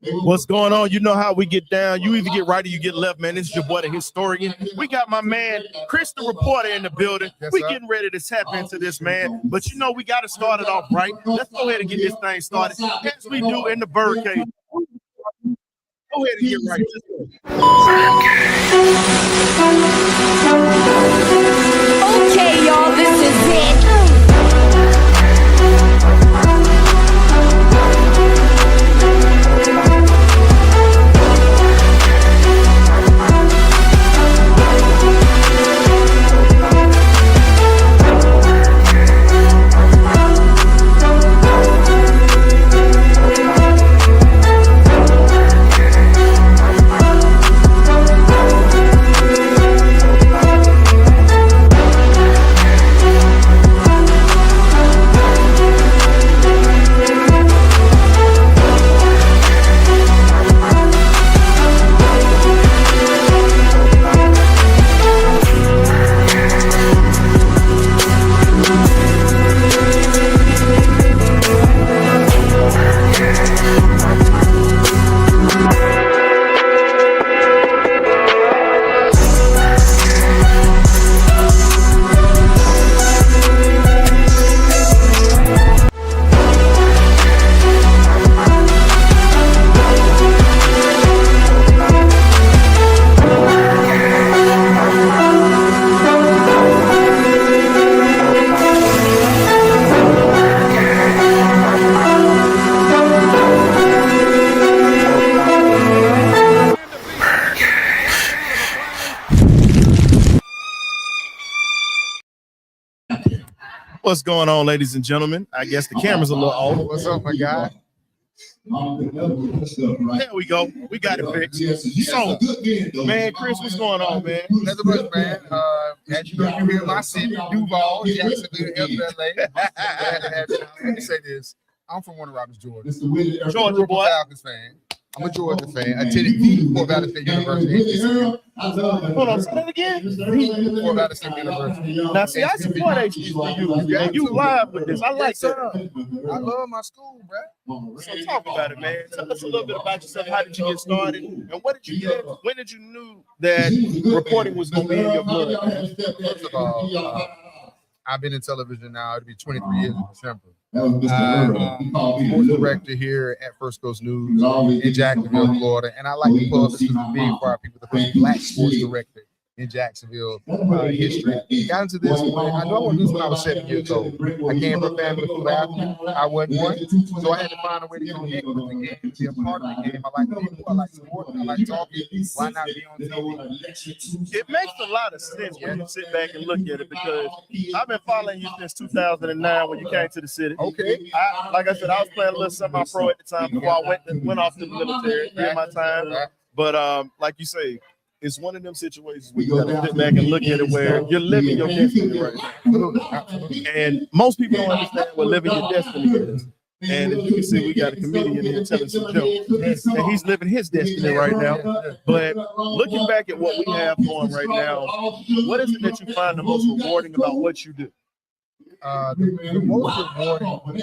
What's going on? You know how we get down. You either get right or you get left, man. This is your boy, the historian. We got my man, Chris, the reporter, in the building. We getting ready to tap into this, man. But you know, we got to start it off right. Let's go ahead and get this thing started, as we do in the birdcage. Go ahead and get right. Okay, y'all, this is it. What's going on, ladies and gentlemen? I guess the camera's a little off. What's up, my guy? There we go. We got it fixed. So, man, Chris, what's going on, man? Nothing much, man. As you know, you hear my city, Duval, Jacksonville, LA. Let me say this. I'm from Warner Robins, Georgia. Georgia boy. Falcons fan. I'm a Georgia fan. I attended the Fort Valley State University. Hold on, say that again. Fort Valley State University. Now, see, I support HBCU. And you live with this. I like that. I love my school, bro. So talk about it, man. Tell us a little bit about yourself. How did you get started? And what did you get? When did you knew that reporting was going to be in your blood? First of all, I've been in television now. It'll be 23 years in December. Sports director here at First Coast News in Jacksonville, Florida, and I like to pull up this is big for our people, the first Black sports director in Jacksonville history. Got into this when I know I wanted to do this when I was 7 years old. I came from a family full of athletes. I wasn't one, so I had to find a way to connect with the game, be a part of the game. I like people, I like sports, I like talking. Why not be on TV? It makes a lot of sense when you sit back and look at it, because I've been following you since 2009 when you came to the city. Okay. Like I said, I was playing a little semi-pro at the time before I went off to the military in my time. But like you say, it's one of them situations where you gotta sit back and look at it where you're living your destiny right now. And most people don't understand what living your destiny is. And as you can see, we got a comedian here telling some jokes. And he's living his destiny right now. But looking back at what we have going right now, what is it that you find the most rewarding about what you do? The most rewarding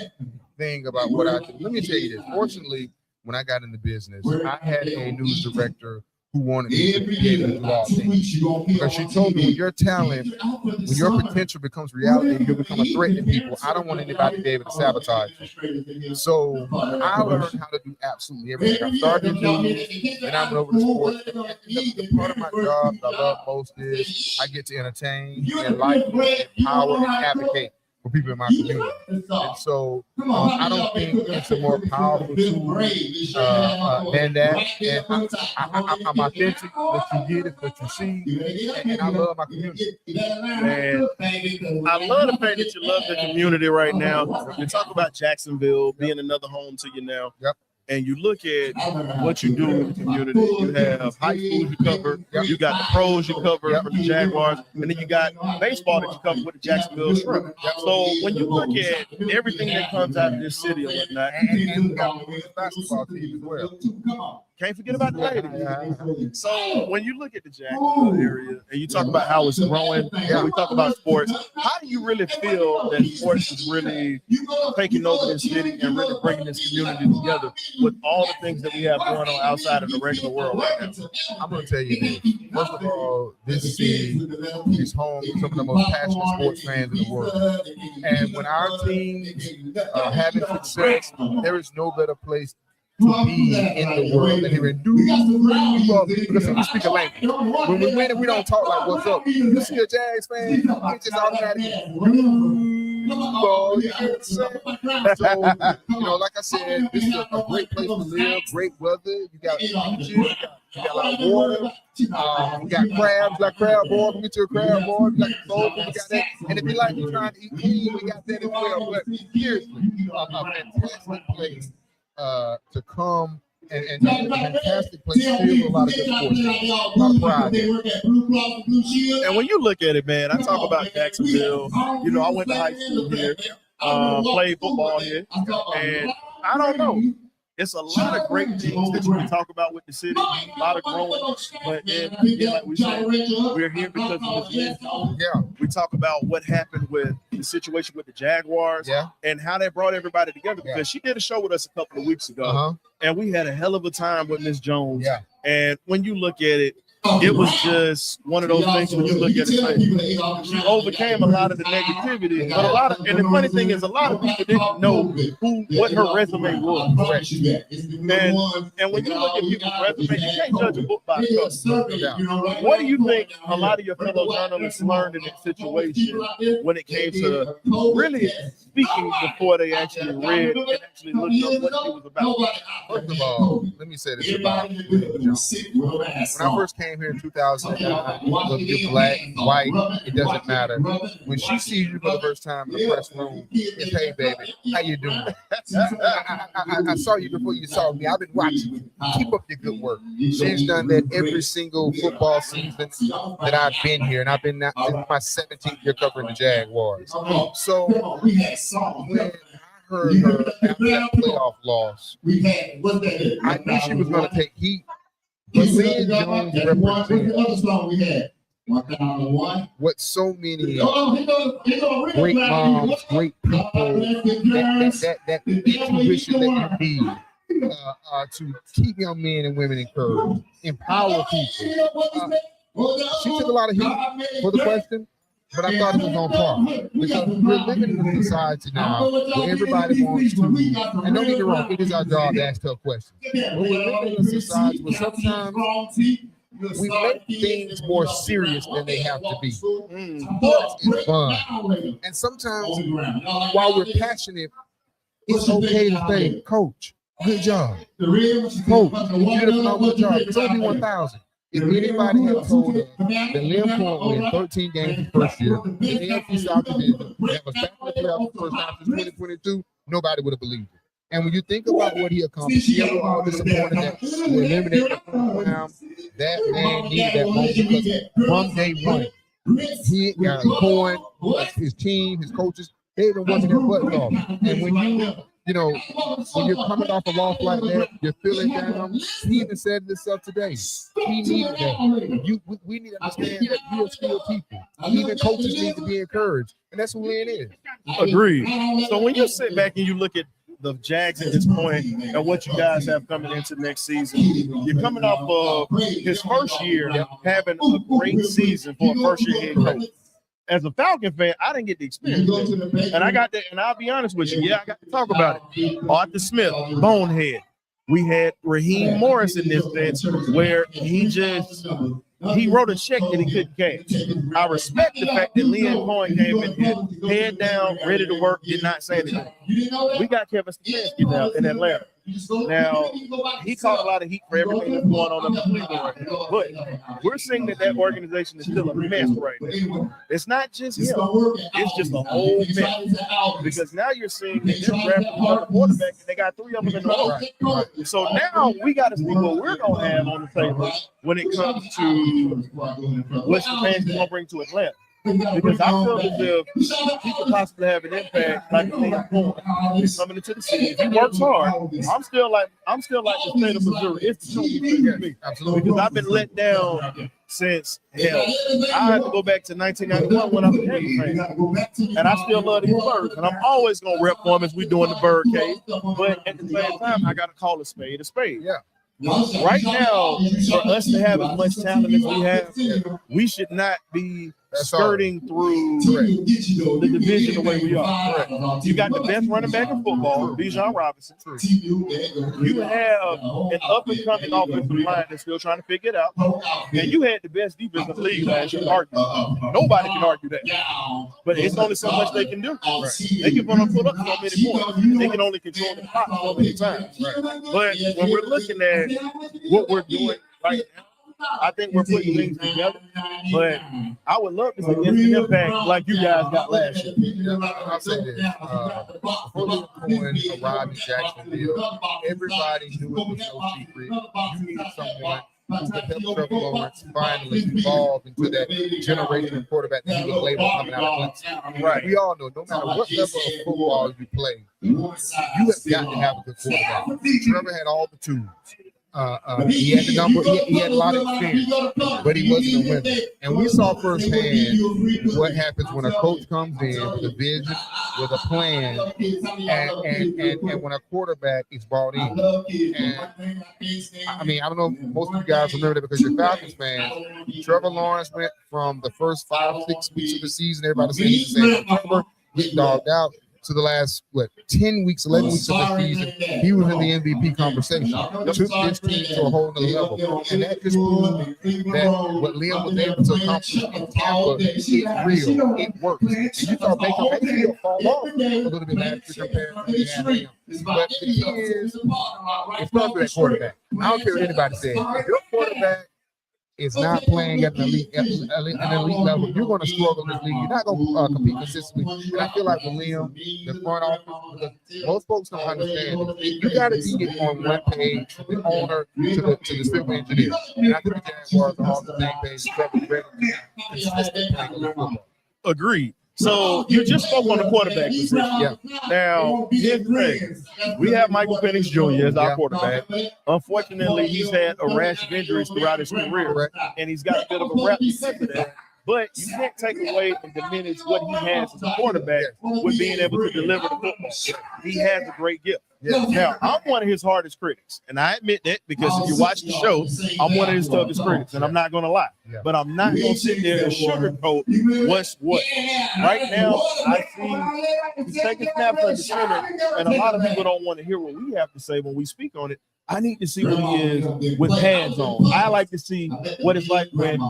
thing about what I do, let me tell you this. Fortunately, when I got into business, I had a news director who wanted me to be able to do all things. Because she told me, when your talent, when your potential becomes reality, you'll become a threat to people. I don't want anybody to be able to sabotage you. So I learned how to do absolutely everything. I started in news, and I went over to sports. The part of my job that I love most is I get to entertain, enlighten, empower, and advocate for people in my community. And so I don't think it's a more powerful tool than that. And I'm authentic. What you get is what you see. And I love my community. And I love the fact that you love the community right now. You talk about Jacksonville being another home to you now. Yep. And you look at what you do in the community. You have high school you cover, you got the pros you cover for the Jaguars, and then you got baseball that you cover with the Jacksonville Shrimp. So when you look at everything that comes out of this city and whatnot, and we got the basketball team as well. Can't forget about the ladies. So when you look at the Jacksonville area and you talk about how it's growing, and we talk about sports, how do you really feel that sports is really taking over this city and really bringing this community together with all the things that we have going on outside of the regular world right now? I'm going to tell you this. First of all, this city is home to some of the most passionate sports fans in the world. And when our teams are having success, there is no better place to be in the world than here in because we speak a language. When we win, we don't talk like what's up. You see a Jags fan, it's just automatically. So, like I said, this is a great place to live, great weather. You got beaches, you got a lot of water. We got crabs, like crab boil. We get you a crab boil. We like soul food, we got that. And if you like you trying to eat clean, we got that as well. But seriously, a fantastic place to come and a fantastic place to feel a lot of good sports. A lot of pride there. And when you look at it, man, I talk about Jacksonville. I went to high school here, played football here, and I don't know. It's a lot of great things that you can talk about with the city, a lot of growing, but then like we said, we're here because of this Lynn Jones. Yeah. We talk about what happened with the situation with the Jaguars and how that brought everybody together, because she did a show with us a couple of weeks ago, and we had a hell of a time with Miss Jones. Yeah. And when you look at it, it was just one of those things when you look at it, she overcame a lot of the negativity. But and the funny thing is, a lot of people didn't know what her resume was. And when you look at people's resume, you can't judge a book by its cover. What do you think a lot of your fellow journalists learned in that situation when it came to really speaking before they actually read and actually looked up what it was about? First of all, let me say this about Lynn Jones. When I first came here in 2009, whether you're black, white, it doesn't matter. When she sees you for the first time in the press room, it's, hey, baby, how you doing? I saw you before you saw me. I've been watching you. Keep up your good work. She's done that every single football season that I've been here, and I've been now in my 17th year covering the Jaguars. So when I heard her after that playoff loss, I knew she was going to take heat. But Lynn Jones represents what so many great moms, great people, that intuition that you need to keep young men and women encouraged, empower people. She took a lot of heat for the question, but I thought it was on par, because we're living in a society now where everybody wants to, and don't get me wrong, it is our job to ask tough questions. But we're living in a society where sometimes we make things more serious than they have to be. Sports is fun. And sometimes while we're passionate, it's okay to say, Coach, good job. Coach, you did a phenomenal job. It's only 1,000. If anybody had told us that Lynn won't win 13 games the first year, the AFC South Division, that was back in the playoffs the first time since 2022, nobody would have believed it. And when you think about what he accomplished, he was all disappointed that we eliminated the round. That man needed that moment, because from day one, he got Cohen, his team, his coaches, they've been working their butts off. And when when you're coming off a loss like that, you're feeling down. He even said this stuff today. He needed that. We need to understand that we are still people. Even coaches need to be encouraged, and that's who Lynn is. Agreed. So when you sit back and you look at the Jags at this point and what you guys have coming into next season, you're coming off of his first year having a great season for a first-year head coach. As a Falcon fan, I didn't get the experience that. And I got that, and I'll be honest with you, I got to talk about it. Arthur Smith, bonehead. We had Raheem Morris in this bench where he wrote a check that he couldn't cash. I respect the fact that Lynn Cohen came in here, head down, ready to work, did not say anything. We got Kevin Stefanski now in Atlanta. Now, he caught a lot of heat for everything that's going on in Cleveland right now. But we're seeing that organization is still a mess right now. It's not just him. It's just a whole mess. Because now you're seeing that they're drafting a quarterback and they got 3 of them in the row. So now we got to see what we're going to have on the table when it comes to what Stefanski's going to bring to Atlanta. because I feel as if he could possibly have an impact like Lynn Jones coming into the city. If he works hard, I'm still like the state of Missouri. It's the truth for me. Absolutely. Because I've been let down since hell. I had to go back to 1991 when I was a Jags fan. And I still love these birds. And I'm always gonna rep for them as we doing the bird cage. But at the same time, I gotta call a spade a spade. Yeah. Right now, for us to have as much talent as we have, we should not be skirting through the division the way we are. You got the best running back in football, Bijan Robinson. You have an up-and-coming offensive line that's still trying to figure it out. And you had the best defense in the league last year. Nobody can argue that. But it's only so much they can do. They can put up so many points. They can only control the clock so many times. But when we're looking at what we're doing right now, I think we're putting things together, but I would love to see instant impact like you guys got last year. I'll say this. Before Lynn Jones arrived in Jacksonville, everybody knew it was no secret. You needed someone who could help Trevor Lawrence finally evolve into that generation of quarterback that he was labeled coming out of Clemson. Right. We all know no matter what level of football you play, you have got to have a good quarterback. Trevor had all the tools. He had the number. He had a lot of experience, but he wasn't a winner. And we saw firsthand what happens when a coach comes in with a vision, with a plan, and when a quarterback is brought in. And I mean, I don't know if most of you guys remember that because you're Falcons fans. Trevor Lawrence went from the first 5-6 weeks of the season, everybody saying he's the same Trevor, getting dogged out, to the last 10 weeks, 11 weeks of the season, he was in the MVP conversation. Took this team to a whole nother level, and that just proved that what Liam was able to accomplish in Tampa is real. It works. And you saw Baker Mayfield fall off a little bit last year compared to Liam. But the key is, it starts with that quarterback. I don't care what anybody says. If your quarterback is not playing at an elite level, you're going to struggle in this league. You're not going to compete consistently. And I feel like with Liam, the front office, most folks don't understand it. You got to be on one page from the owner to the civil engineer. And I think the Jaguars are on the same page. Consistent playing of football. Agreed. So you just spoke on the quarterback position. Yeah. Now, here's the thing. We have Michael Penix Jr. as our quarterback. Unfortunately, he's had a rash of injuries throughout his career, and he's got a bit of a rap because of that. But you can't take away and diminish what he has as a quarterback with being able to deliver the football. He has a great gift. Yeah. Now, I'm one of his hardest critics, and I admit that because if you watch the show, I'm one of his toughest critics, and I'm not going to lie. But I'm not going to sit there and sugarcoat what's what. Right now, I see he's taking snaps at the center, and a lot of people don't want to hear what we have to say when we speak on it. I need to see what he is with pads on. I like to see what it's like when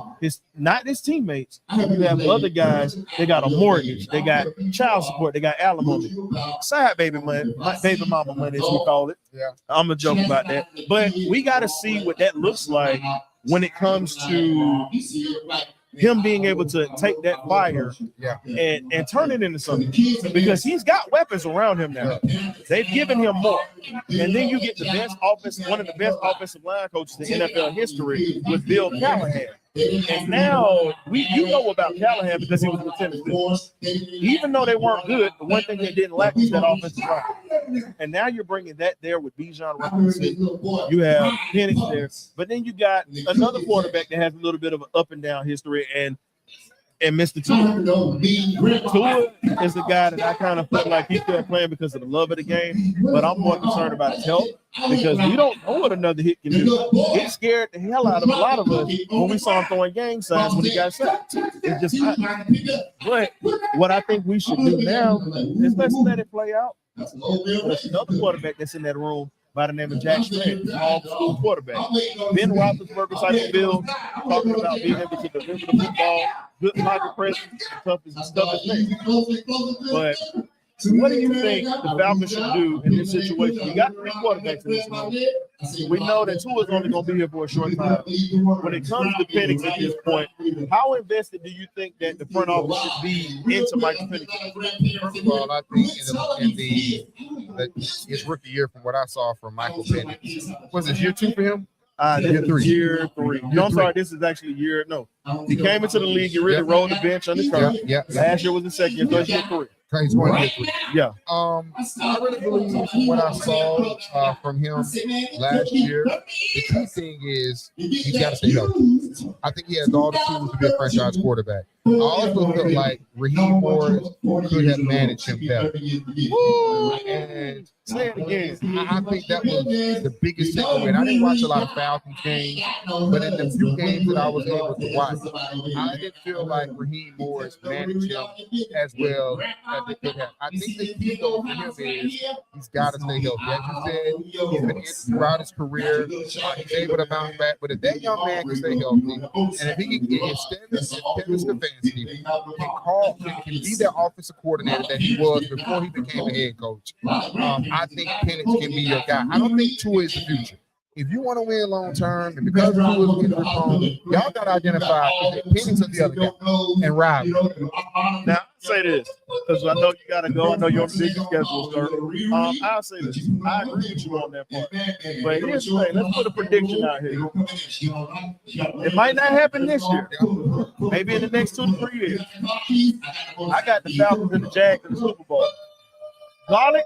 not his teammates. You have other guys, they got a mortgage, they got child support, they got alimony, side baby money, baby mama money, as we call it. Yeah. I'm gonna joke about that. But we got to see what that looks like when it comes to him being able to take that fire and turn it into something, because he's got weapons around him now. They've given him more. And then you get the best one of the best offensive line coaches in NFL history with Bill Callahan. And now you know about Callahan because he was with Tennessee. Even though they weren't good, the one thing they didn't lack was that offensive line. And now you're bringing that there with Bijan Robinson. You have Penix there, but then you got another quarterback that has a little bit of an up and down history, and Mr. Tua. Tua is the guy that I kind of feel like he's still playing because of the love of the game, but I'm more concerned about his health because we don't know what another hit can do. It scared the hell out of a lot of us when we saw him throwing gang signs when he got sacked. It's just not. But what I think we should do now is let's let it play out. There's another quarterback that's in that room by the name of Jack Strand, small school quarterback. Ben Roethlisberger type of build, talking about being able to deliver the football, good pocket presence, tough as things. But what do you think the Falcons should do in this situation? We got 3 quarterbacks in this room. We know that Tua is only going to be here for a short time. When it comes to Penix at this point, how invested do you think that the front office should be into Michael Penix? First of all, I think in his rookie year, from what I saw from Michael Penix, was it year 2 for him? This is year 3. No, I'm sorry. This is actually He came into the league. He really rolled the bench on his career. Last year was his second year, third year career. He's going to get Yeah. I really believe what I saw from him last year. The key thing is he's got to stay healthy. I think he has all the tools to be a franchise quarterback. I also felt like Raheem Morris could have managed him better. And say it again, I think that was the biggest takeaway. I didn't watch a lot of Falcons games, but in the few games that I was able to watch, I didn't feel like Raheem Morris managed him as well as they could have. I think the key though for him is he's got to stay healthy. As you said, he's been injured throughout his career. He's able to bounce back, but if that young man can stay healthy, and if he can get Kevin Stefanski can be that offensive coordinator that he was before he became a head coach, I think Penix can be your guy. I don't think Tua is the future. If you want to win long term, and because Tua is injury prone, y'all got to identify Penix or the other guy and ride. Now, I'll say this because I know you got to go. I know you're on the big schedule, sir. I'll say this. I agree with you on that part. But here's the thing. Let's put a prediction out here. It might not happen this year. Maybe in the next 2 to 3 years. I got the Falcons and the Jags in the Super Bowl. Garlic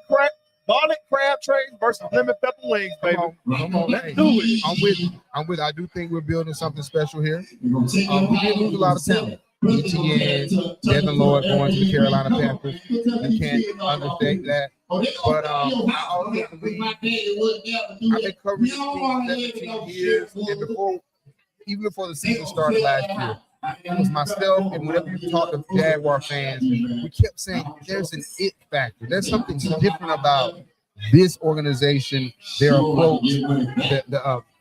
crab trays versus lemon pepper wings, baby. Come on, let's do it. I'm with. I do think we're building something special here. We did lose a lot of talent. ETN, Devin Lloyd going to the Carolina Panthers. You can't understate that. But I also believe I've been covering this team 17 years, and even before the season started last year, it was myself and whenever you talk to Jaguar fans, we kept saying there's an it factor. There's something different about this organization, their approach,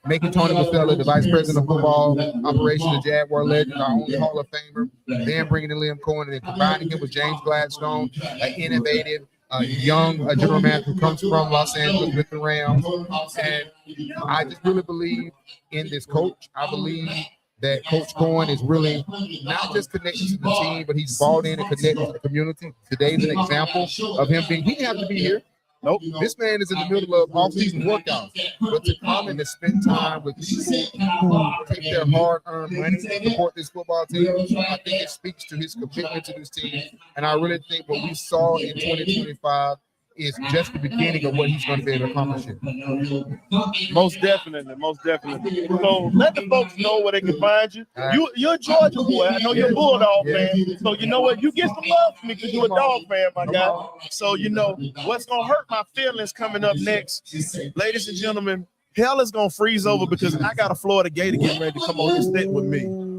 making Tony Mafella the vice president of football operations, the Jaguar legend, our only Hall of Famer, then bringing in Liam Cohen and then combining him with James Gladstone, an innovative, young general manager who comes from Los Angeles with the Rams. And I just really believe in this coach. I believe that Coach Cohen is really not just connected to the team, but he's bought in and connected to the community. Today's an example of him being, he didn't have to be here. Nope. This man is in the middle of off-season workouts. But to come and to spend time with people who take their hard-earned money to support this football team, I think it speaks to his commitment to this team. And I really think what we saw in 2025 is just the beginning of what he's going to be able to accomplish here. Most definitely. So let the folks know where they can find you. You're a Georgia boy. I know you're a Bulldog fan. So you know what? You get some love from me because you're a dog fan, my guy. So you know what's going to hurt my feelings coming up next. Ladies and gentlemen, hell is going to freeze over because I got a Florida Gator getting ready to come on this set with me.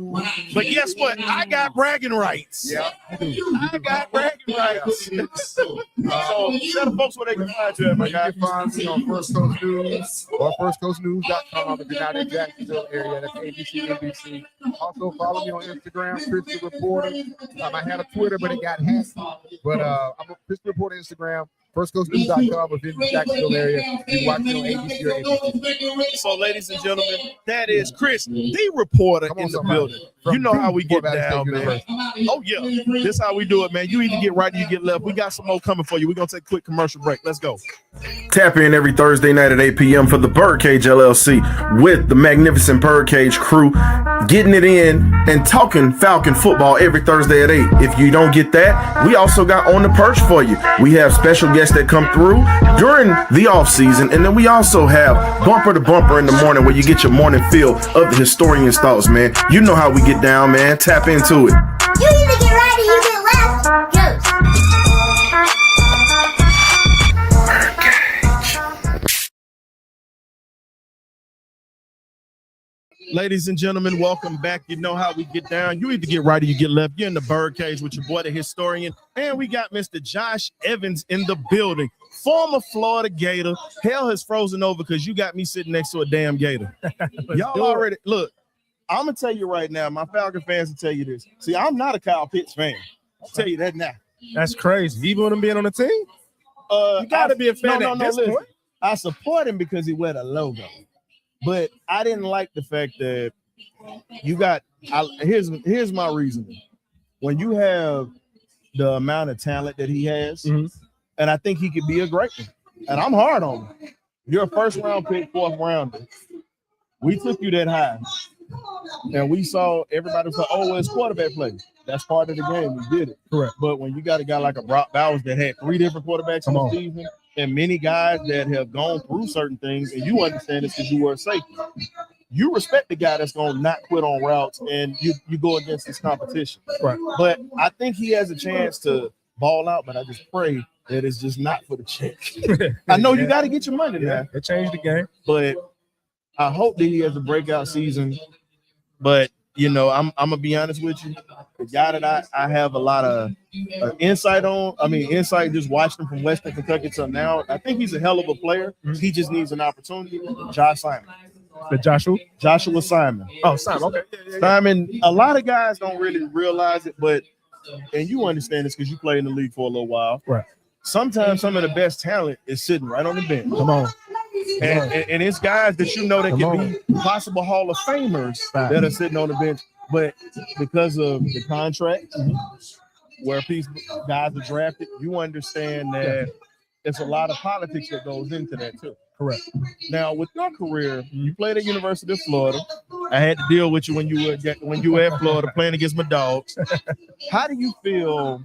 But guess what? I got bragging rights. Yeah, I got bragging rights. So tell the folks where they can find you at, my guy. You can find me on First Coast News or firstcoastnews.com. If you're not in Jacksonville area, that's ABC, NBC. Also follow me on Instagram, Chris the Reporter. I had a Twitter, but it got hacked. But I'm a Chris the Reporter Instagram. FirstCoastNews.com if you're in the Jacksonville area. You can watch me on ABC or NBC. So, ladies and gentlemen, that is Chris, the reporter in the building. You know how we get down, man. Oh, yeah. This is how we do it, man. You either get right or you get left. We got some more coming for you. We're going to take a quick commercial break. Let's go. Tap in every Thursday night at 8 p.m. for the BirdCage LLC with the magnificent BirdCage crew, getting it in and talking Falcon football every Thursday at 8. If you don't get that, we also got On the Perch for you. We have special guests that come through during the off season, and then we also have Bumper to Bumper in the morning where you get your morning fill of the historian's thoughts, man. You know how we get down, man. Tap into it. You either get right or you get left. Jokes. Ladies and gentlemen, welcome back. You know how we get down. You either get right or you get left. You're in the Birdcage with your boy, the historian. And we got Mr. Josh Evans in the building. Former Florida Gator. Hell has frozen over because you got me sitting next to a damn Gator. Y'all already, look, I'm going to tell you right now, my Falcon fans will tell you this. See, I'm not a Kyle Pitts fan. I'll tell you that now. That's crazy. Even with him being on the team? You got to be a fan at this point. I support him because he wear the logo. But I didn't like the fact that you got here's my reasoning. When you have the amount of talent that he has, and I think he could be a great one, and I'm hard on him. You're a first round pick, fourth rounder. We took you that high. And we saw everybody was like, oh, well, it's quarterback play. That's part of the game. We did it. Correct. But when you got a guy like a Brock Bowers that had 3 different quarterbacks in the season, and many guys that have gone through certain things, and you understand this because you were a safety, you respect the guy that's going to not quit on routes, and you go against this competition. Right. But I think he has a chance to ball out, but I just pray that it's just not for the check. I know you got to get your money now. It changed the game. But I hope that he has a breakout season. But, you know, I'm going to be honest with you. The guy that I have a lot of insight just watching him from Western Kentucky till now. I think he's a hell of a player. He just needs an opportunity. Josh Simon. The Joshua Simon. Oh, Simon. Okay. Simon, a lot of guys don't really realize it, but, and you understand this because you played in the league for a little while. Right. Sometimes some of the best talent is sitting right on the bench. Come on. And it's guys that you know that can be possible Hall of Famers that are sitting on the bench, but because of the contract, where guys are drafted, you understand that there's a lot of politics that goes into that too. Correct. Now, with your career, you played at University of Florida. I had to deal with you when you were at Florida playing against my dogs. How do you feel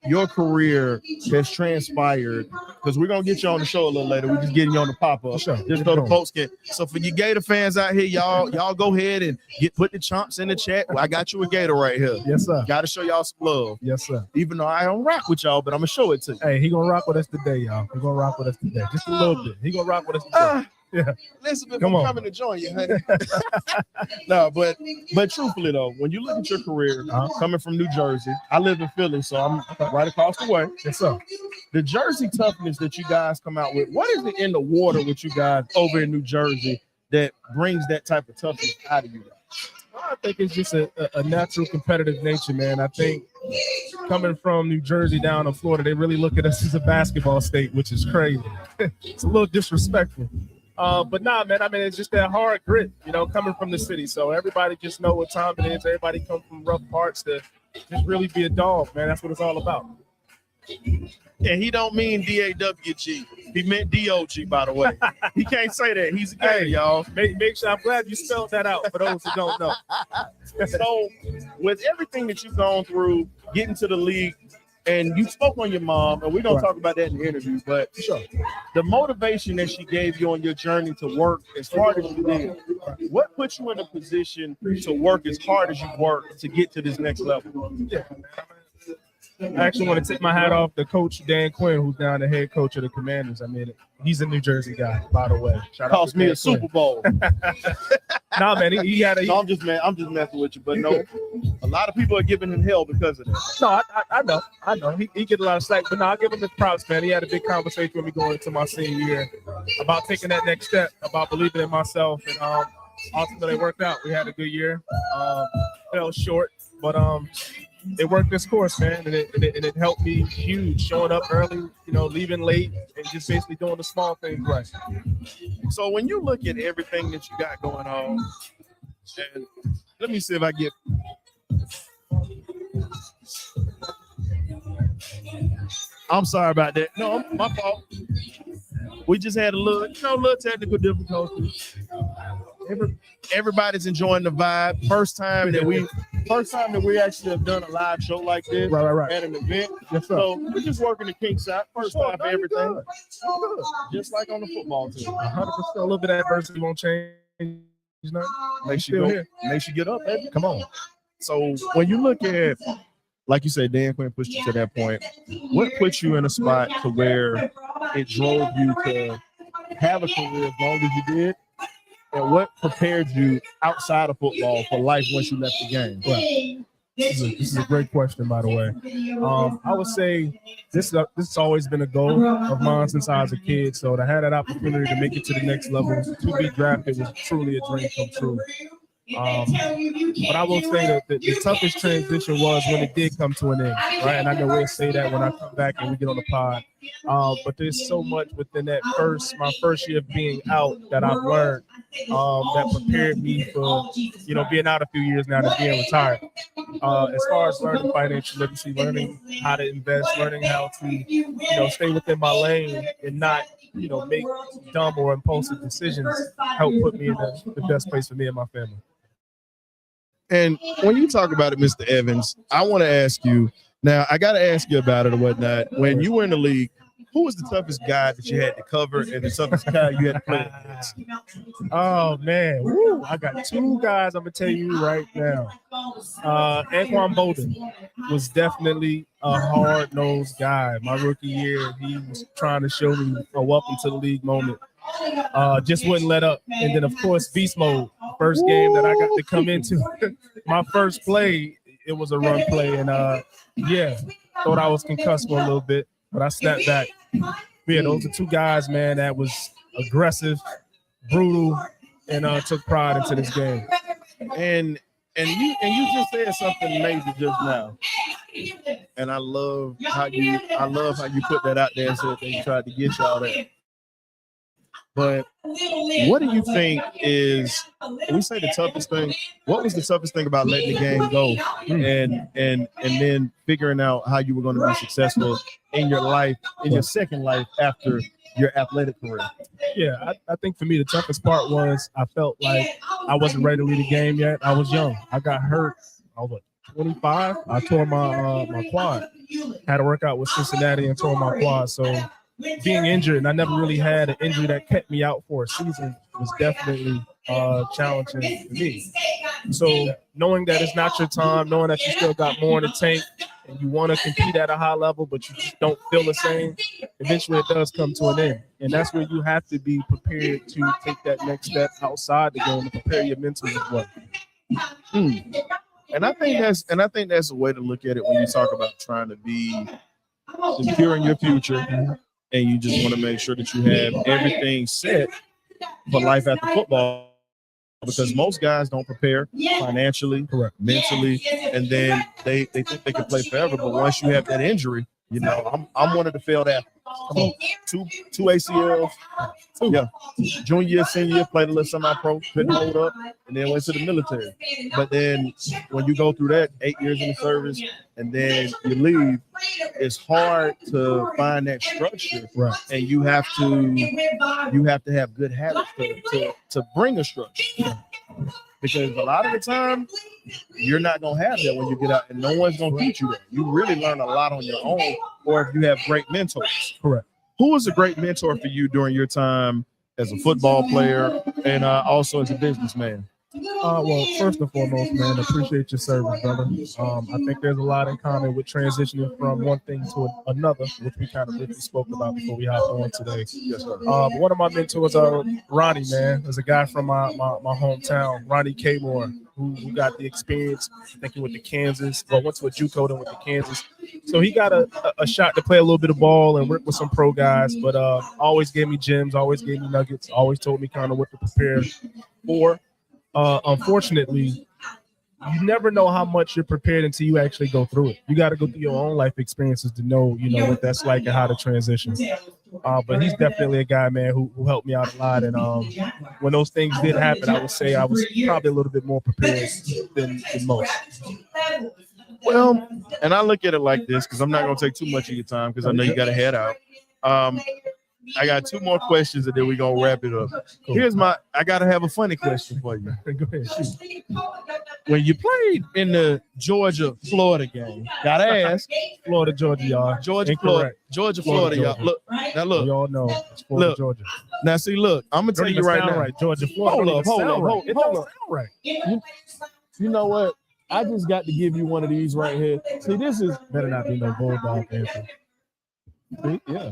your career has transpired? Because we're gonna get you on the show a little later. We're just getting you on the pop-up. Sure. Just so the folks can. So for you Gator fans out here, y'all go ahead and put the chomps in the chat. Well, I got you a Gator right here. Yes, sir. Got to show y'all some love. Yes, sir. Even though I don't rock with y'all, but I'm gonna show it to you. Hey, he gonna rock with us today, y'all. He gonna rock with us today, just a little bit. He gonna rock with us today. Yeah. Elizabeth, Come on. coming to join you, honey. No, but truthfully though, when you look at your career, coming from New Jersey, I live in Philly, so I'm right across the way. Yes, sir. The Jersey toughness that you guys come out with, what is it in the water with you guys over in New Jersey that brings that type of toughness out of you guys? I think it's just a natural competitive nature, man. I think coming from New Jersey down to Florida, they really look at us as a basketball state, which is crazy. It's a little disrespectful. But nah, man, I mean, it's just that hard grit, you know, coming from the city. So everybody just know what time it is. Everybody come from rough parts to just really be a dog, man. That's what it's all about. And he don't mean D-A-W-G. He meant D-O-G, by the way. He can't say that. He's a gay, y'all. Make sure, I'm glad you spelled that out for those who don't know. So with everything that you've gone through, getting to the league, and you spoke on your mom, and we're going to talk about that in the interview, but the motivation that she gave you on your journey to work as hard as you did, what put you in a position to work as hard as you work to get to this next level? Yeah. I actually want to take my hat off to Coach Dan Quinn, who's now the head coach of the Commanders. I mean, he's a New Jersey guy, by the way. Cost me a Super Bowl. Nah, man, he had a. No, I'm just messing with you, but no, a lot of people are giving him hell because of that. No, I know. He get a lot of slack, but no, I give him the props, man. He had a big conversation with me going into my senior year about taking that next step, about believing in myself, and ultimately it worked out. We had a good year. Fell short, but it worked this course, man, and it helped me huge. Showing up early, you know, leaving late, and just basically doing the small things right. So when you look at everything that you got going on, and let me see if I get. I'm sorry about that. No, my fault. We just had a little technical difficulties. Everybody's enjoying the vibe. First time that we actually have done a live show like this at an event. Yes, sir. So we're just working the kinks out. First time for everything. Just like on the football team. 100%. A little bit of adversity won't change. Makes you get up, baby. Come on. So when you look at, like you said, Dan Quinn pushed you to that point. What puts you in a spot to where it drove you to have a career as long as you did? And what prepared you outside of football for life once you left the game? Right. This is a great question, by the way. I would say this has always been a goal of mine since I was a kid. So to have that opportunity to make it to the next level, to be drafted, was truly a dream come true. But I will say that the toughest transition was when it did come to an end, right? And I know we'll say that when I come back and we get on the pod. But there's so much within my first year of being out that I've learned that prepared me for, you know, being out a few years now to being retired. As far as learning financial literacy, learning how to invest, learning how to, you know, stay within my lane and not, you know, make dumb or impulsive decisions, helped put me in the best place for me and my family. And when you talk about it, Mr. Evans, I want to ask you now. I got to ask you about it or whatnot. When you were in the league, who was the toughest guy that you had to cover and the toughest guy you had to play against? Oh man, woo. I got two guys I'm gonna tell you right now. Anquan Bolden was definitely a hard-nosed guy. My rookie year, he was trying to show me a welcome to the league moment. Just wouldn't let up. And then of course, beast mode. First game that I got to come into, my first play, it was a run play, and thought I was concussed for a little bit, but I snapped back. Yeah, those are two guys, man, that was aggressive, brutal, and took pride into this game. And you just said something major just now, and I love how you put that out there and said they tried to get y'all there. But what do you think is, when we say the toughest thing, what was the toughest thing about letting the game go and then figuring out how you were going to be successful in your life, in your second life after your athletic career? Yeah, I think for me, the toughest part was I felt like I wasn't ready to lead a game yet. I was young. I got hurt. I was 25. I tore my quad. Had to work out with Cincinnati and tore my quad. So being injured, and I never really had an injury that kept me out for a season, was definitely challenging for me. So knowing that it's not your time, knowing that you still got more in the tank and you want to compete at a high level, but you just don't feel the same, eventually it does come to an end. And that's where you have to be prepared to take that next step outside the game and prepare your mental as well. And I think that's a way to look at it when you talk about trying to be secure in your future. And you just want to make sure that you have everything set for life after football, because most guys don't prepare financially, mentally, and then they think they can play forever. But once you have that injury, you know, I'm one of the failed athletes. Come on, two ACLs, junior year, senior year, played a little semi-pro, couldn't hold up, and then went to the military. But then when you go through that 8 years in the service and then you leave, it's hard to find that structure, right? And you have to have good habits to bring a structure. Because a lot of the time, you're not going to have that when you get out, and no one's going to teach you that. You really learn a lot on your own, or if you have great mentors. Correct. Who was a great mentor for you during your time as a football player and also as a businessman? Well, first and foremost, man, appreciate your service, brother. I think there's a lot in common with transitioning from one thing to another, which we kind of briefly spoke about before we hopped on today. Yes, sir. One of my mentors, Ronnie, man, is a guy from my hometown, Ronnie K. Moore, who got the experience. I think he went to Kansas, went to a JUCO, then went to Kansas. So he got a shot to play a little bit of ball and work with some pro guys, but always gave me gems, always gave me nuggets, always told me kind of what to prepare for. Unfortunately, you never know how much you're prepared until you actually go through it. You got to go through your own life experiences to know, what that's like and how to transition. But he's definitely a guy, man, who helped me out a lot. And when those things did happen, I would say I was probably a little bit more prepared than most. Well, and I look at it like this, because I'm not going to take too much of your time, because I know you got to head out. I got two more questions, and then we're going to wrap it up. Cool. I got to have a funny question for you. Go ahead, shoot. When you played in the Georgia-Florida game, got to ask. Florida, Georgia, y'all. Florida, Florida, y'all. Look, now look. We all know it's Florida, Georgia. Now, see, look, I'm going to tell you right now. Right. Georgia, Florida. Hold up. It don't sound right. You know what? I just got to give you one of these right here. See, this is better not be no bulldog anthem. Yeah.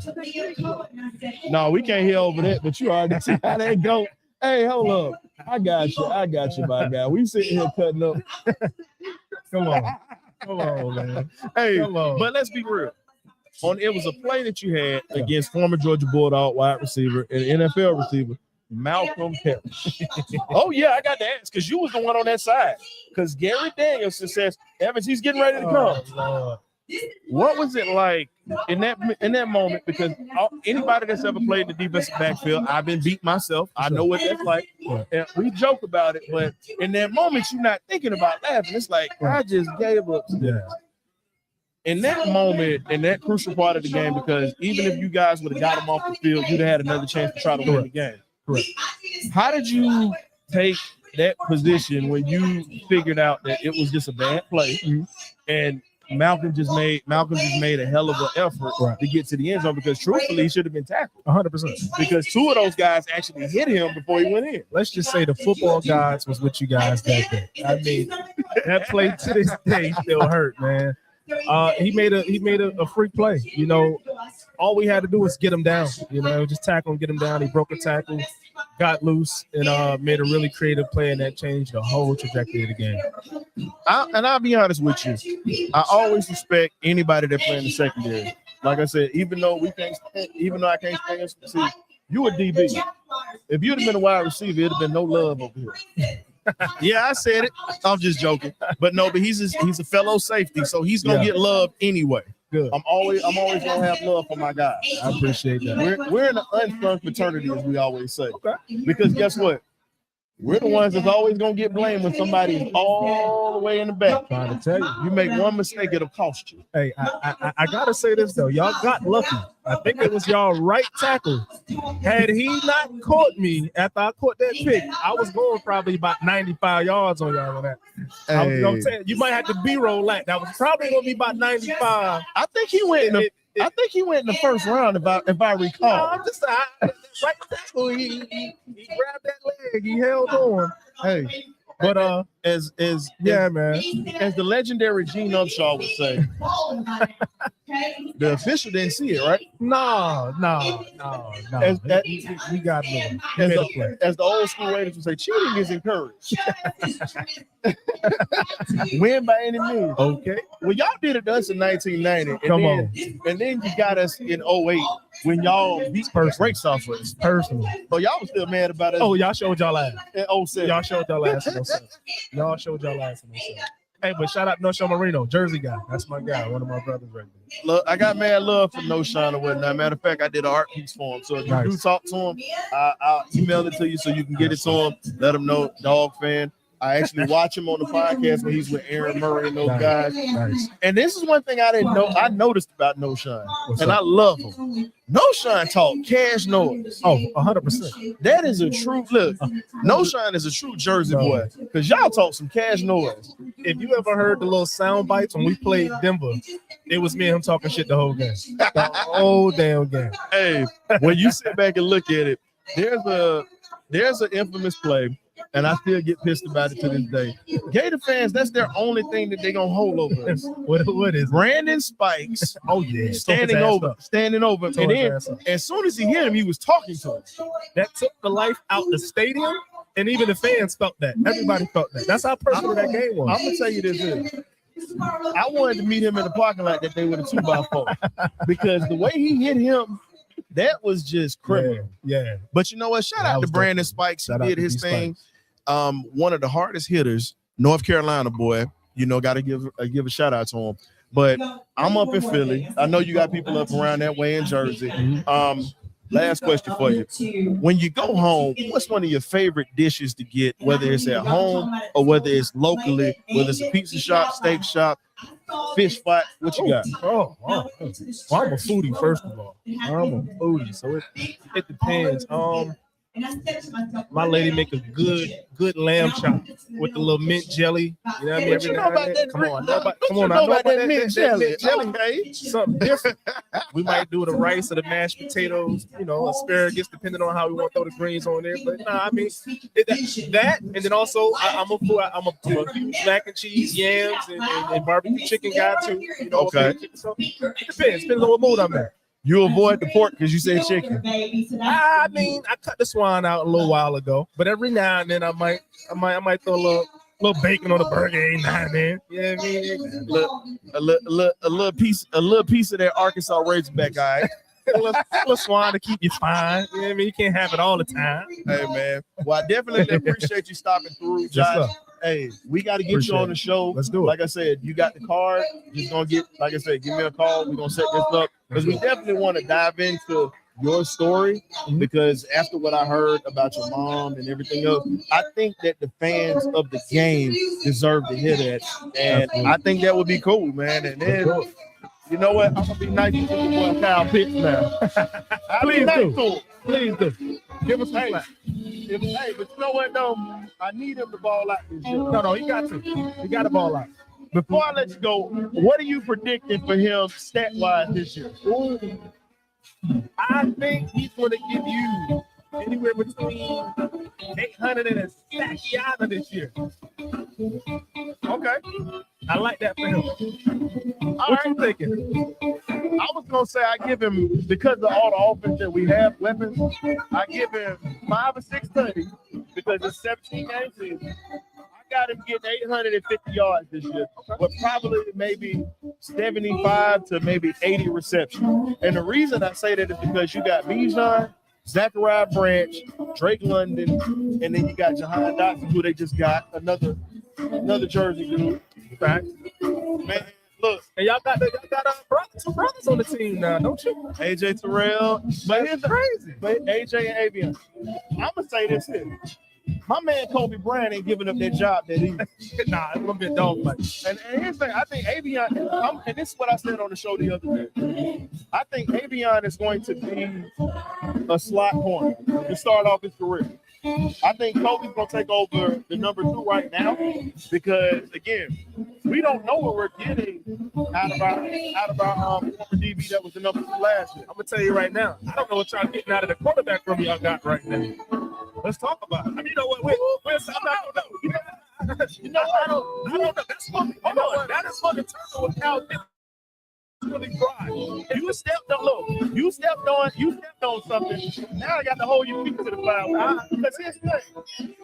No, we can't hear over that, but you already see how that go. Hey, hold up. I got you, my guy. We sitting here cutting up. Come on, man. Hey, but let's be real. It was a play that you had against former Georgia Bulldog wide receiver and NFL receiver, Malcolm Parrish. Oh, yeah, I got to ask, because you was the one on that side. Because Gary Danielson says, Evans, he's getting ready to come. Lord. What was it like in that moment? Because anybody that's ever played the defensive backfield, I've been beat myself. I know what that's like. And we joke about it, but in that moment, you're not thinking about laughing. It's like, I just gave up. Yeah. In that moment, in that crucial part of the game, because even if you guys would have got him off the field, you'd have had another chance to try to win the game. Correct. How did you take that position when you figured out that it was just a bad play, and Malcolm just made a hell of an effort to get to the end zone, because truthfully he should have been tackled 100%. because two of those guys actually hit him before he went in. Let's just say the football gods was with you guys that day. I mean, that play to this day still hurt, man. He made a free play. You know, all we had to do was get him down. You know, just tackle him, get him down. He broke a tackle, got loose, and made a really creative play, and that changed the whole trajectory of the game. I'll be honest with you, I always respect anybody that play in the secondary. Like I said, even though I can't stand, see, you a DB. If you'd have been a wide receiver, it'd have been no love over here. Yeah, I said it. I'm just joking, but no. But he's a fellow safety, so he's gonna get love anyway. Good. I'm always gonna have love for my guys. I appreciate that. We're in an unsung fraternity, as we always say. Okay. Because guess what? We're the ones that's always gonna get blamed when somebody's all the way in the back. Trying to tell you. You make one mistake, it'll cost you. Hey, I gotta say this though. Y'all got lucky. I think it was y'all right tackle. Had he not caught me after I caught that pick, I was going probably about 95 yards on y'all on that. I was gonna tell you, you might have to B-roll that. That was probably gonna be about 95. I think he went in the first round if I recall. No, I'm just right tackle. He grabbed that leg. He held on. Hey, but as man, as the legendary Gene Upshaw would say, the official didn't see it, right? No. We got him. As the old school waiters would say, cheating is encouraged. Win by any means. Okay. Well, y'all did it to us in 1990. And then you got us in 08 when y'all beat breaks off us. Personal. So y'all was still mad about us. Oh, y'all showed y'all ass. In 07. Y'all showed y'all ass in 07. Y'all showed y'all ass in 07. Hey, but shout out No Show Marino, Jersey guy. That's my guy, one of my brothers right there. Look, I got mad love for No Shine and whatnot. Matter of fact, I did an art piece for him. So if you do talk to him, I'll email it to you so you can get it to him. Let him know, dog fan. I actually watch him on the podcast when he's with Aaron Murray and those guys. Nice. And this is one thing I didn't know. I noticed about No Shine, I love him. No Shine talk cash noise. Oh, 100%. That is a true look. No Shine is a true Jersey boy, because y'all talk some cash noise. If you ever heard the little sound bites when we played Denver, it was me and him talking shit the whole game. The whole damn game. Hey, when you sit back and look at it, there's an infamous play. And I still get pissed about it to this day. Gator fans, that's their only thing that they're gonna hold over us. What is Brandon Spikes? Oh yeah, standing over. And then as soon as he hit him, he was talking to him. That took the life out the stadium, and even the fans felt that. Everybody felt that. That's how personal that game was. I'm gonna tell you this. I wanted to meet him in the parking lot that day with a 2x4 because the way he hit him. That was just criminal. Yeah. But you know what? Shout out to Brandon Spikes. He did his thing. One of the hardest hitters, North Carolina boy. You know, got to give a shout out to him. But I'm up in Philly. I know you got people up around that way in Jersey. Last question for you. When you go home, what's one of your favorite dishes to get, whether it's at home or whether it's locally, whether it's a pizza shop, steak shop, fish spot? What you got? Well, I'm a foodie, first of all. I'm a foodie, so it depends. My lady make a good lamb chop with the little mint jelly. You know what I mean? You know about that? Come on, I know about that mint jelly. Okay, something different. We might do the rice or the mashed potatoes. You know, asparagus, depending on how we want to throw the greens on there. But nah, I mean that, and then also I'm a huge mac and cheese, yams, and barbecue chicken guy too. You know, okay. So it depends on what mood I'm in. You avoid the pork because you said chicken. I mean, I cut the swine out a little while ago, but every now and then I might throw a little bacon on the burger every now and then. Yeah, you know I mean, a little piece of that Arkansas Razorback guy. A little swine to keep you fine. You know what I mean? You can't have it all the time. Hey man, well I definitely appreciate you stopping through, Josh. Hey, we got to get you on the show. Let's do it. Like I said, you got the card. Just gonna get, like I said, give me a call. We're gonna set this up because we definitely want to dive into your story because after what I heard about your mom and everything else, I think that the fans of the game deserve to hear that, and I think that would be cool, man. And then, you know what? I'm gonna be nice to the boy Kyle Pitts now. Please do. Give us a clap. Hey, but you know what though? I need him to ball out this year. No, he got to. He got to ball out. Before I let you go, what are you predicting for him stat-wise this year? I think he's going to give you anywhere between 800 and a stack yada this year. Okay. I like that for him. What you thinking? I was gonna say I give him, because of all the offense that we have, weapons, I give him 5 or 6 tutties because it's 17 game season. I got him getting 850 yards this year, but probably maybe 75 to maybe 80 receptions. And the reason I say that is because you got Bijan, Zachariah Branch, Drake London, and then you got Jahan Dotson, who they just got, another Jersey dude. Right? Man, look, And y'all got two brothers on the team now, don't you? AJ Terrell, but here's crazy. But AJ and Avion. I'm gonna say this here. My man Kobe Bryant ain't giving up that job that he. Nah, it's gonna be a dog fight. And here's the thing, I think Avion, and this is what I said on the show the other day. I think Avion is going to be a slot corner to start off his career. I think Kobe's gonna take over the number 2 right now because again, we don't know what we're getting out of our former DB that was the number 2 last year. I'm gonna tell you right now, I don't know what y'all getting out of the quarterback room y'all got right now. Let's talk about it. I mean, you know what? I'm not gonna know. You know what? I don't know. That's fucking. Hold on. That is fucking turtle with Cal. Really fried. You stepped on something. Now I got to hold your feet to the fire. Because here's the thing.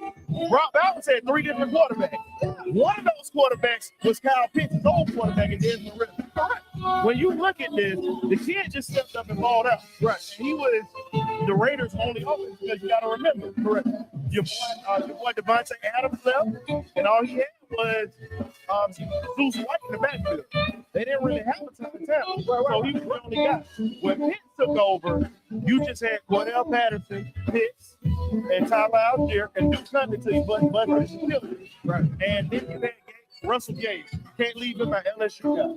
Brock Bowers had 3 different quarterbacks. One of those quarterbacks was Kyle Pitts' old quarterback in Desmond Ritter. When you look at this, the kid just stepped up and balled out. Right. And he was the Raiders' only offense because you got to remember. Correct. Your boy Devontae Adams left, and all he had was Zeus White in the backfield. They didn't really have a ton of talent, so he was the only guy. When Pitts took over, you just had Cordell Patterson, Pitts, and Tyler Algier, and Duke nothing to you but Hilliard. Right. And then you had Russell Gage. Can't leave him at LSU guy.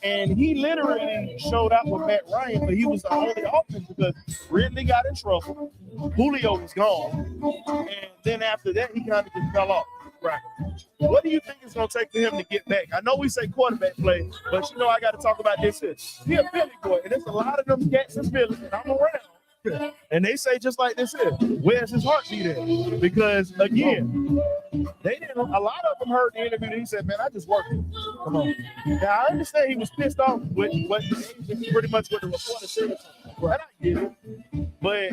And he literally showed out with Matt Ryan, but he was the only offense because Ridley got in trouble. Julio was gone. And then after that, he kind of just fell off. Right. What do you think it's going to take for him to get back? I know we say quarterback play, but you know I got to talk about this here. He a Philly boy, and there's a lot of them cats in Philly, and I'm around. And they say just like this here, where's his heartbeat at? Because again, they didn't. A lot of them heard the interview and he said, "Man, I just worked." Come on. Now I understand he was pissed off with what pretty much what the reporter said. Right. I get it. But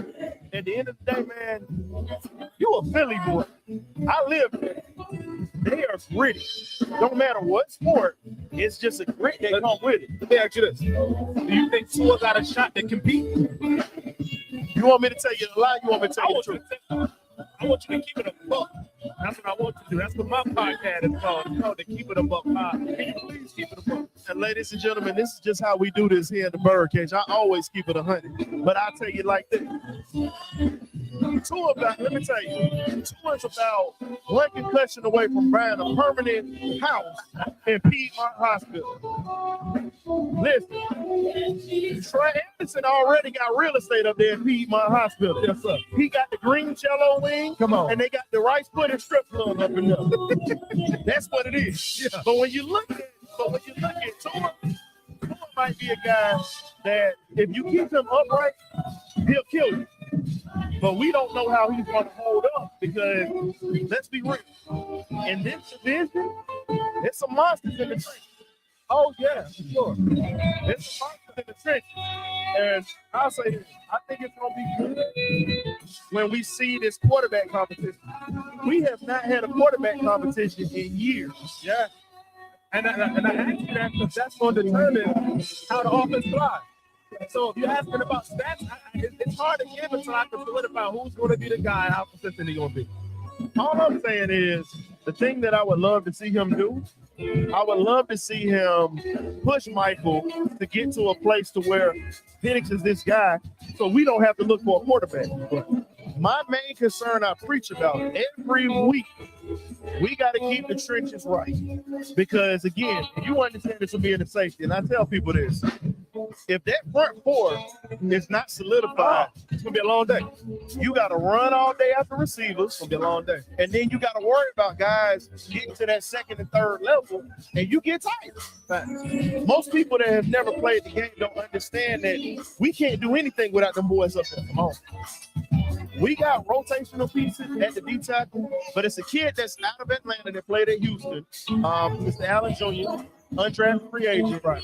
at the end of the day, man, you a Philly boy. I live there. They are gritty. Don't matter what sport, it's just a grit that come with it. Let me ask you this: do you think Tua got a shot to compete? You want me to tell you the lie? You want me to tell you the truth? I want you to keep it a buck. That's what I want you to do. That's what my podcast is called. It's called the Keep It a Buck podcast. Can you please keep it a buck? And ladies and gentlemen, this is just how we do this here in the Birdcage. I always keep it 100, but I'll tell you like this. Let me tell you, Tua is about one concussion away from buying a permanent house in Piedmont Hospital. Listen, Trey Anderson already got real estate up there in Piedmont Hospital. Yes, sir. He got the green cello wing. Come on. And they got the rice pudding strip club up in there. That's what it is. Yeah. But when you look at Tua, Tua might be a guy that if you keep him upright, he'll kill you. But we don't know how he's going to hold up because, let's be real, in this division, there's some monsters in the trenches. Oh, yeah, sure. There's some monsters in the trenches. And I'll say this, I think it's going to be good when we see this quarterback competition. We have not had a quarterback competition in years. Yeah. And I ask you that because that's going to determine how the offense flies. So if you're asking about stats, it's hard to give until I can solidify who's going to be the guy, how consistent he's going to be. All I'm saying is the thing that I would love to see him do, I would love to see him push Michael to get to a place to where Penix is this guy, so we don't have to look for a quarterback. My main concern I preach about every week, we got to keep the trenches right. Because, again, you understand this will be in the safety, and I tell people this. if that front four is not solidified, it's gonna be a long day. You got to run all day after receivers. It's gonna be a long day, and then you got to worry about guys getting to that second and third level, and you get tired. Most people that have never played the game don't understand that we can't do anything without them boys up there. Come on. We got rotational pieces at the D tackle, but it's a kid that's out of Atlanta that played at Houston, Mr. Allen Jr., undrafted free agent. Right.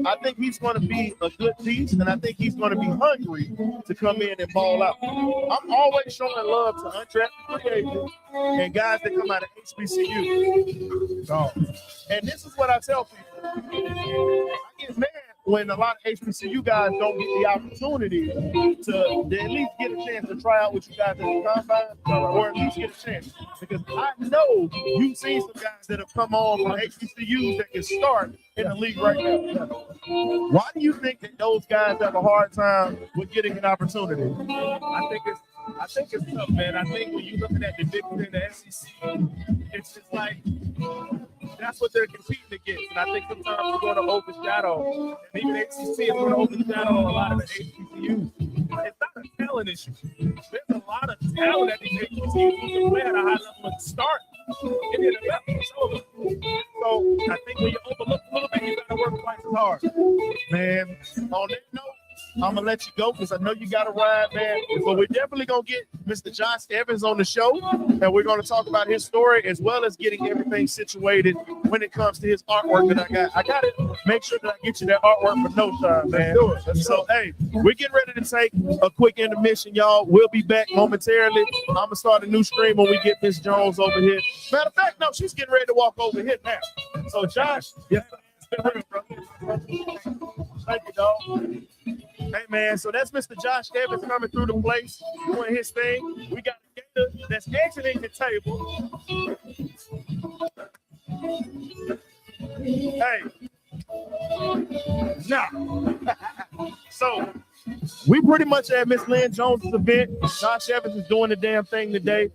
I think he's going to be a good piece, and I think he's going to be hungry to come in and ball out. I'm always showing love to undrafted free agents and guys that come out of HBCU. And this is what I tell people. I get mad when a lot of HBCU guys don't get the opportunity to at least get a chance to try out with you guys at the combine, or at least get a chance. Because I know you've seen some guys that have come on from HBCUs that can start in the league right now. Why do you think that those guys have a hard time with getting an opportunity? I think it's tough, man. I think when you're looking at the Big Ten, the SEC, it's just like that's what they're competing against. And I think sometimes we're going to overshadow, and even ACC is going to overshadow a lot of the HBCUs. It's not a talent issue. There's a lot of talent at these HBCUs who can play at a high level and start in the NFL. So I think when you overlook a little bit, you got to work twice as hard. Man, on that note, I'm gonna let you go because I know you got to ride, man. But we're definitely gonna get Mr. Josh Evans on the show, and we're gonna talk about his story as well as getting everything situated when it comes to his artwork that I got. I gotta make sure that I get you that artwork for no time, man. So hey, we're getting ready to take a quick intermission, y'all. We'll be back momentarily. I'm gonna start a new stream when we get Miss Jones over here. Matter of fact, no, she's getting ready to walk over here now. So Josh, yeah. Thank you, dog. Hey, man, so that's Mr. Josh Evans coming through the place, doing his thing. We got a gator that's exiting the table. Hey. Now. So, we pretty much at Miss Lynn Jones' event. Josh Evans is doing the damn thing today,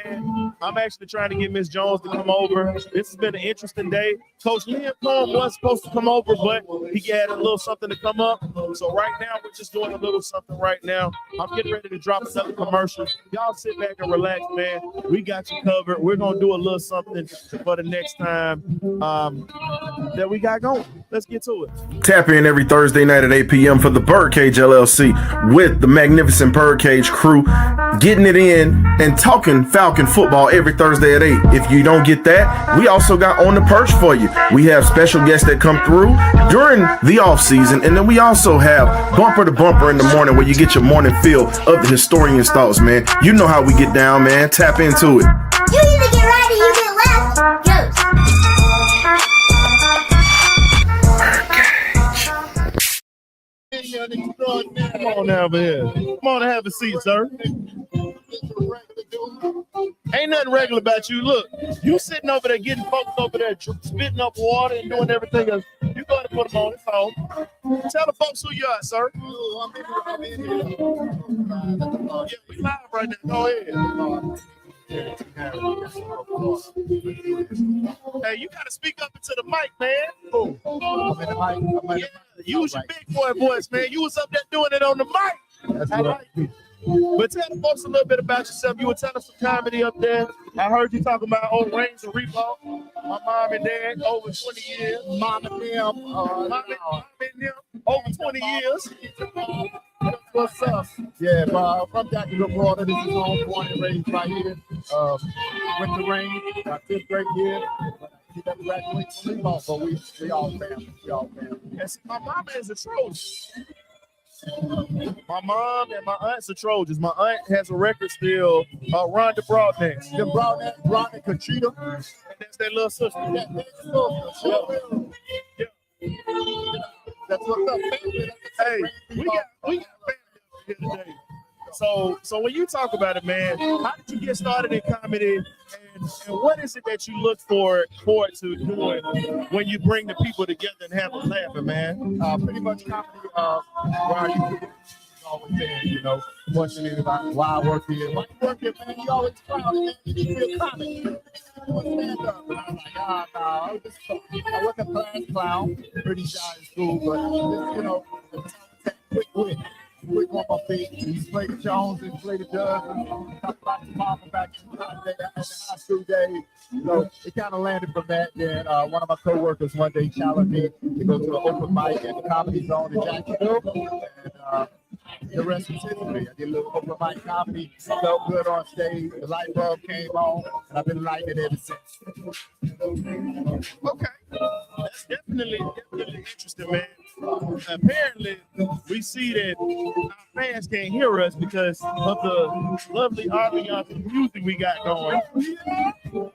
and I'm actually trying to get Miss Jones to come over. This has been an interesting day. Coach Lynn was supposed to come over, but he had a little something to come up. So right now, we're just doing a little something right now. I'm getting ready to drop another commercial. Y'all sit back and relax, man. We got you covered. We're going to do a little something for the next time that we got going. Let's get to it. Tap in every Thursday night at 8 p.m. for the BirdCageLLC with the magnificent BirdCage crew, getting it in and talking Falcon football every Thursday at 8. If you don't get that, we also got On the Perch for you. We have special guests that come through during the off season, and then we also have Bumper to Bumper in the morning where you get your morning fill of the historian's thoughts, man. You know how we get down, man. Tap into it. You either get right or you get left. Goes. Come on now, man. Come on and have a seat, sir. Ain't nothing regular about you. Look, you sitting over there getting folks over there spitting up water and doing everything else. You go ahead and put them on. It's home. Tell the folks who you are, sir. Yeah, we live right now. Go ahead. Hey, you gotta speak up into the mic, man. Yeah, use your big boy voice, man. You was up there doing it on the mic. I like it. But tell the folks a little bit about yourself. You were telling some comedy up there. I heard you talking about old Reigns and Repo. My mom and dad over 20 years. Mom and them, over 20 years. What's up? Yeah, from Jacksonville, Florida. This is home, born and raised right here. Went to Reigns, my 5th grade year. He never graduated from Repo, so we all family. We all family. Yes, my mama is a Trojan. My mom and my aunt's a Trojans. My aunt has a record still, Rhonda Broadnecks. Them Brown and Conchita. And that's their little sister. Yeah. That's what's up, family. Hey, we got family here today. So when you talk about it, man, how did you get started in comedy, and what is it that you look forward to doing when you bring the people together and have them laughing, man? Pretty much comedy where I used to always saying, you know, questioning about why I work here. Why you work here, man? You always clowning, man. You need to be a comic. You stand up. And I'm like, no, I wasn't a class clown, pretty shy in school, but just, you know, quick wit. Quick on my feet. He played the Jones and played the Doug. Talk about the mama back in the high school days. So it kind of landed from that. Then one of my coworkers one day challenged me to go to an open mic at the Comedy Zone in Jacksonville. And the rest is history. I did a little open mic comedy, felt good on stage. The light bulb came on, and I've been lighting it ever since. Okay. That's definitely interesting, man. Apparently, we see that our fans can't hear us because of the lovely ambiance and music we got going.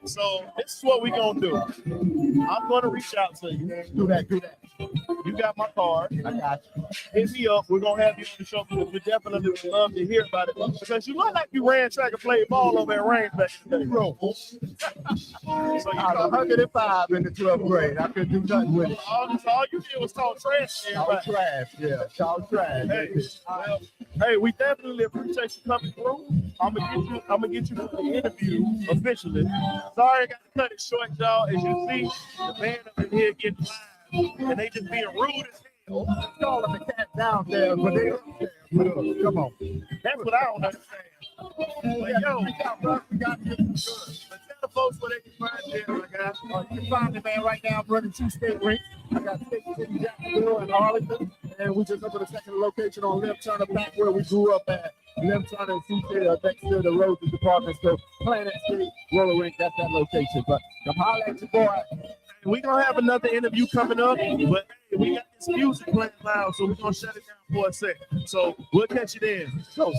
So this is what we're gonna do. I'm gonna reach out to you. Do that. You got my card. I got you. Hit me up. We're gonna have you on the show because we definitely would love to hear about it. Because you look like you ran track and played ball over at Range back in the day, bro. So you I was 105 in the 12th grade. I couldn't do nothing with it. all you did was talk trash. Talk trash, yeah. Talk trash. Hey, we definitely appreciate you coming through. I'm gonna get you for the interview officially. Sorry, I got to cut it short, y'all. As you see, the band up in here getting live, and they just being rude as hell. Let's call them the cat downstairs, but they upstairs. Come on. That's what I don't understand. But yo, we got you. but tell the folks where they can find you, my guy. You can find me, man, right now. I'm running 2 state rinks. I got stations in Jacksonville and Arlington, and we just opened a second location on Lynn-Turpin, back where we grew up at. Lynn-Turpin and C-City, next to the Roses Department Store, Planet Street, Roller Rink, that's that location. But come holler at your boy. We're gonna have another interview coming up, but hey, we got this music playing loud, so we're gonna shut it down for a second. So we'll catch you then. Toast.